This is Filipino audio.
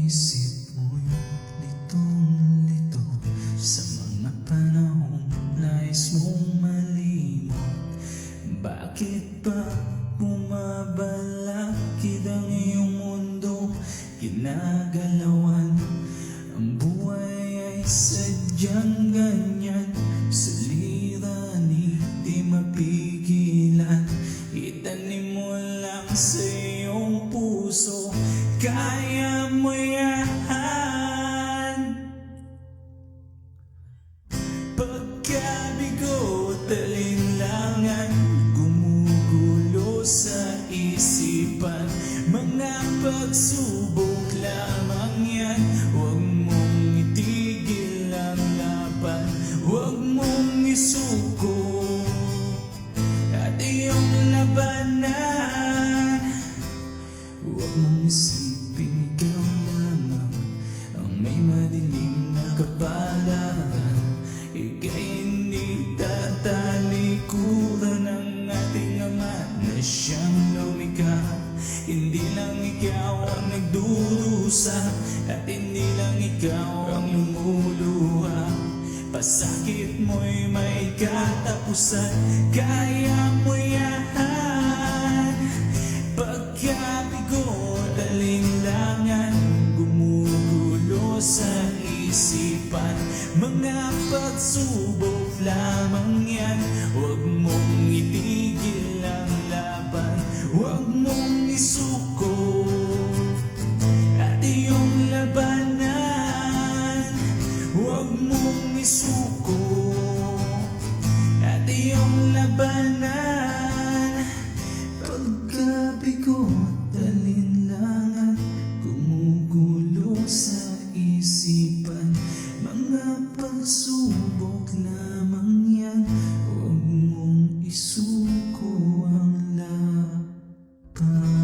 isip mo'y litong-lito sa mga panahong nais mong malimot. Bakit ba bumabalakid ang iyong mundo? Ginagalawan ang buhay ay sadyang ganyan. Suliranin di mapigilan, itanim mo lang sa iyong puso. Kaya mo yan. Pagkabigo at alinlangan, gumugulo sa isipan. Mga pagsubok lamang yan, huwag mong itigil ang laban. Huwag mong isuko at iyong labanan. Huwag mong isipin ikaw lamang ang may madilim na kapalaran. Ika'y hindi tatalikuran ng ating Ama na siyang lumikha. Hindi lang ikaw ang nagdurusa at hindi lang ikaw ang lumuluha. Pasakit mo'y may katapusan, kaya mo yan. Pagkabigo at alinlangan, gumugulo sa isipan. Mga pagsubok lamang yan, huwag mong itigil ang laban. Huwag mong isuko at iyong labanan. Huwag mong isuko at iyong labanan. Pagkabigo at alinlangan, gumugulo sa isipan. Mga pagsubok lamang yan, huwag mong isuko ang laban.